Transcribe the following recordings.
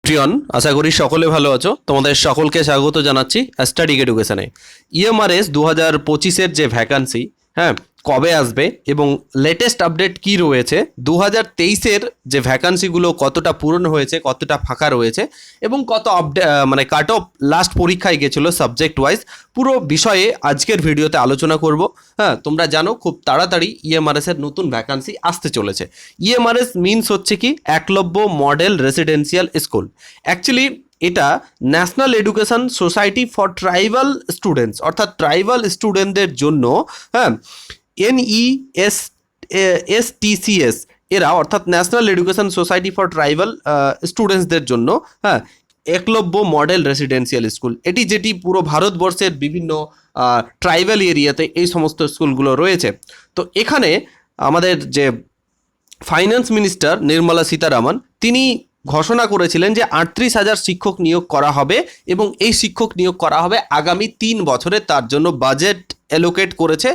প্রিয়ন, আশা করি সকলে ভালো আছো। তোমাদের সকলকে স্বাগত জানাচ্ছি স্টাডি এডুকেশনে। ইএমআরএস 2025-এর যে ভ্যাকান্সি, হ্যাঁ, কবে আসবে এবং লেটেস্ট আপডেট কি রয়েছে, 2023-এর যে ভ্যাকান্সিগুলো কতটা পূরণ হয়েছে, কতটা ফাঁকা রয়েছে এবং কত মানে কাট অফ লাস্ট পরীক্ষায় গেছিলো সাবজেক্ট ওয়াইজ, পুরো বিষয়ে আজকের ভিডিওতে আলোচনা করব। হ্যাঁ, তোমরা জানো খুব তাড়াতাড়ি ইএমআরএসের নতুন ভ্যাকান্সি আসতে চলেছে। ইএমআরএস মিনস হচ্ছে কি Eklavya model residential school. Actually এটা national education society for tribal students, অর্থাৎ ট্রাইবাল স্টুডেন্টদের জন্য, হ্যাঁ, NESTCS এরা, অর্থাৎ national education society for tribal স্টুডেন্টসদের জন্য, হ্যাঁ, একলব্য মডেল রেসিডেন্সিয়াল স্কুল। যেটি পুরো ভারতবর্ষের বিভিন্ন ট্রাইবাল এরিয়াতে এই সমস্ত স্কুলগুলো রয়েছে। তো এখানে আমাদের যে ফাইন্যান্স মিনিস্টার নির্মলা সীতারামন, তিনি ঘোষণা করেছিলেন যে 38,000 শিক্ষক নিয়োগ করা হবে এবং এই শিক্ষক নিয়োগ করা হবে আগামী 3 বছরে। তার জন্য বাজেট অ্যালোকেট করেছে।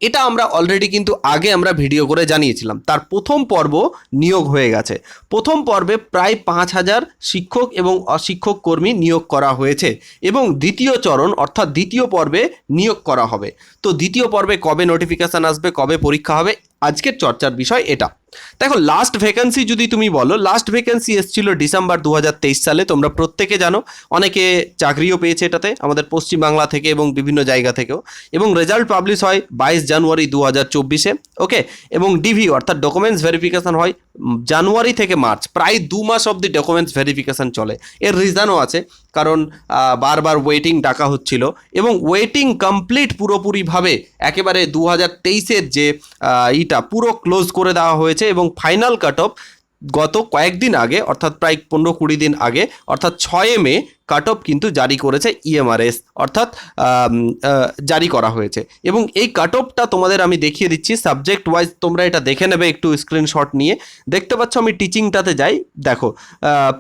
এটা আমরা অলরেডি কিন্তু আগে আমরা ভিডিও করে জানিয়েছিলাম। তার প্রথম পর্ব নিয়োগ হয়ে গেছে। প্রথম পর্বে প্রায় 5,000 শিক্ষক এবং অশিক্ষক কর্মী নিয়োগ করা হয়েছে এবং দ্বিতীয় চরণ অর্থাৎ দ্বিতীয় পর্বে নিয়োগ করা হবে। তো দ্বিতীয় পর্বে কবে নোটিফিকেশান আসবে, কবে পরীক্ষা হবে, আজকের চর্চার বিষয় এটা। দেখো, লাস্ট ভ্যাকেন্সি যদি তুমি বলো, লাস্ট ভ্যাকেন্সি এসেছিল ডিসেম্বর 2023 সালে। তোমরা প্রত্যেকে জানো, অনেকে চাকরিও পেয়েছে এটাতে, আমাদের পশ্চিমবাংলা থেকে এবং বিভিন্ন জায়গা থেকেও। এবং রেজাল্ট পাবলিশ হয় 22 জানুয়ারি 2024-এ। ওকে, এবং ডিভি অর্থাৎ ডকুমেন্টস ভেরিফিকেশান হয় জানুয়ারি থেকে মার্চ। প্রায় 2 মাস অবধি ডকুমেন্টস ভেরিফিকেশান চলে। এর রিজনও আছে, কারণ বারবার ওয়েটিং ডাকা হচ্ছিল এবং ওয়েটিং কমপ্লিট পুরোপুরিভাবে একেবারে 2023-এর যে ইটা পুরো ক্লোজ করে দেওয়া হয়েছে এবং ফাইনাল কাট অফ গত কয়েকদিন আগে, অর্থাৎ প্রায় 15-20 দিন আগে, অর্থাৎ 6 মে কাট অফ কিন্তু জারি করেছে ইএমআরএস, অর্থাৎ জারি করা হয়েছে। এবং এই কাট অফটা তোমাদের আমি দেখিয়ে দিচ্ছি সাবজেক্ট ওয়াইজ। তোমরা এটা দেখে নেবে একটু স্ক্রিনশট নিয়ে। দেখতে পাচ্ছ আমি টিচিংটাতে যাই। দেখো,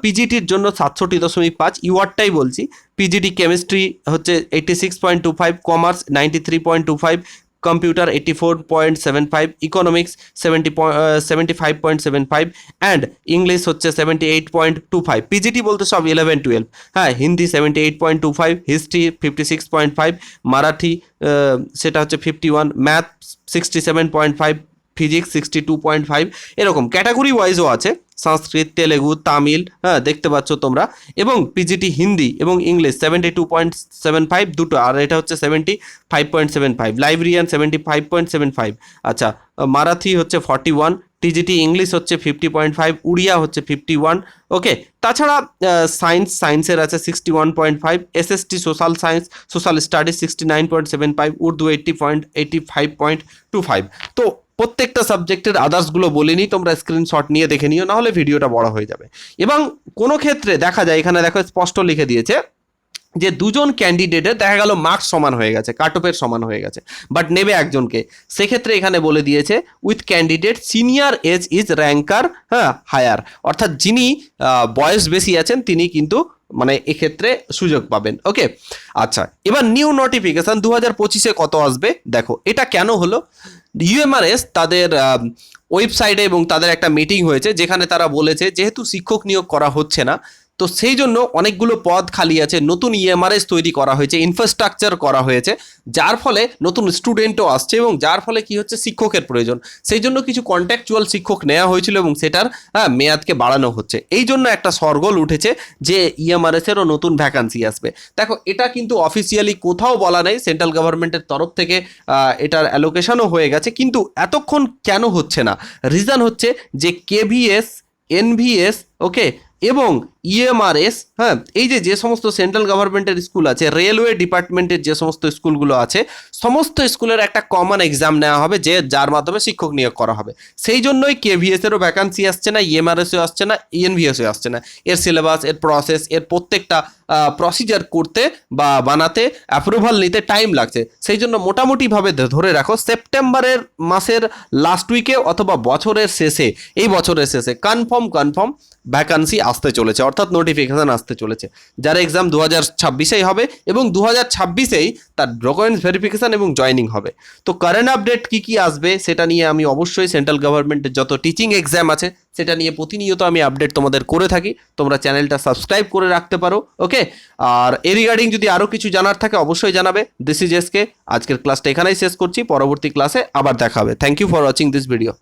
পিজিটির জন্য 67.5, ইউআরটাই বলছি। পিজিটি কেমিস্ট্রি হচ্ছে 86.25, commerce 93.25, computer 84.75, economics 75.75 and English হচ্ছে 78.25। পিজিটি বলতে সব 11-12। হ্যাঁ, হিন্দি 78.25, হিস্ট্রি 56.5, মারাঠি সেটা হচ্ছে 51, ম্যাথ 67.5, ফিজিক্স 62.5। এরকম ক্যাটাগরি ওয়াইজও আছে, সংস্কৃত, তেলেগু, তামিল, হ্যাঁ, দেখতে পাচ্ছ তোমরা। এবং পিজিটি হিন্দি এবং ইংলিশ 72.75 দুটো, আর এটা হচ্ছে 75.75। লাইব্রেরিয়ান 75.75। আচ্ছা, মারাঠি হচ্ছে 41, টিজিটি ইংলিশ হচ্ছে 50.5, উড়িয়া হচ্ছে 51। ওকে, তাছাড়া সায়েন্সের আছে 61.5, SST social science, social studies 69.75, Urdu 85.25। তো প্রত্যেকটা সাবজেক্টের আদার্সগুলো বলিনি, তোমরা স্ক্রিনশট নিয়ে দেখে নিও, নাহলে ভিডিওটা বড় হয়ে যাবে। এবং কোনো ক্ষেত্রে দেখা যায়, এখানে দেখো স্পষ্ট লিখে দিয়েছে যে দুজন ক্যান্ডিডেটের দেখা গেল মার্কস সমান হয়ে গেছে, কাট অফের সমান হয়ে গেছে, বাট নেবে একজনকে। সেক্ষেত্রে এখানে বলে দিয়েছে with candidate senior age is ranker, হ্যাঁ, হায়ার, অর্থাৎ যিনি বয়স বেশি আছেন তিনি কিন্তু মানে এক্ষেত্রে সুযোগ পাবেন। ওকে, আচ্ছা, এবার নিউ নোটিফিকেশান 2025-এ কত আসবে দেখো। এটা কেন হলো? ইউএমআরএস তাদের ওয়েবসাইটে এবং তাদের একটা মিটিং হয়েছে, যেখানে তারা বলেছে যেহেতু শিক্ষক নিয়োগ করা হচ্ছে না, তো সেই জন্য অনেকগুলো পদ খালি আছে, নতুন ইএমআরএস তৈরি করা হয়েছে, ইনফ্রাস্ট্রাকচার করা হয়েছে, যার ফলে নতুন স্টুডেন্টও আসছে এবং যার ফলে কি হচ্ছে, শিক্ষকের প্রয়োজন। সেই জন্য কিছু কন্ট্রাকচুয়াল শিক্ষক নেওয়া হয়েছিল এবং সেটার মেয়াদকে বাড়ানো হচ্ছে। এই জন্য একটা সরগোল উঠেছে যে ইএমআরএসেরও নতুন ভ্যাকান্সি আসবে। দেখো, এটা কিন্তু অফিসিয়ালি কোথাও বলা নেই, সেন্ট্রাল গভর্নমেন্টের তরফ থেকে এটার অ্যালোকেশনও হয়ে গেছে, কিন্তু এতক্ষণ কেন হচ্ছে না? রিজন হচ্ছে যে কেভিএস, এনভিএস, ওকে, এবং ইএমআরএস, হ্যাঁ, এই যে সমস্ত সেন্ট্রাল গভর্নমেন্টের স্কুল আছে, রেলওয়ে ডিপার্টমেন্টের যে সমস্ত স্কুলগুলো আছে, সমস্ত স্কুলের একটা কমন এক্সাম নেওয়া হবে, যার মাধ্যমে শিক্ষক নিয়োগ করা হবে। সেই জন্যই কেভিএসেরও ভ্যাকান্সি আসছে না, ইএমআরএসও আসছে না, এনভিএসও আসছে না। এর সিলেবাস, এর প্রসেস, এর প্রত্যেকটা প্রসিজার করতে বা বানাতে, অ্যাপ্রুভাল নিতে টাইম লাগছে। সেই জন্য মোটামুটিভাবে ধরে রাখো সেপ্টেম্বরের মাসের লাস্ট উইকে অথবা বছরের শেষে, এই বছরের শেষে কনফার্ম ভ্যাকান্সি আসতে চলেছে। অর্থাৎ নোটিফিকেশান আসতে চলেছে, যার এক্সাম 2026-এই হবে এবং 2026-এই তার ডকুমেন্টস ভেরিফিকেশান এবং জয়নিং হবে। তো কারেন্ট আপডেট কি আসবে সেটা নিয়ে আমি অবশ্যই সেন্ট্রাল গভর্নমেন্টের যত টিচিং এক্সাম আছে সেটা নিয়ে প্রতিনিয়ত আমি আপডেট তোমাদের করে থাকি, তোমরা চ্যানেলটা সাবস্ক্রাইব করে রাখতে পারো। ওকে, আর এ রিগার্ডিং যদি আরও কিছু জানার থাকে অবশ্যই জানাবে। দিস ইজ এসকে, আজকের ক্লাসটা এখানেই শেষ করছি, পরবর্তী ক্লাসে আবার দেখা হবে। Thank you for watching this video.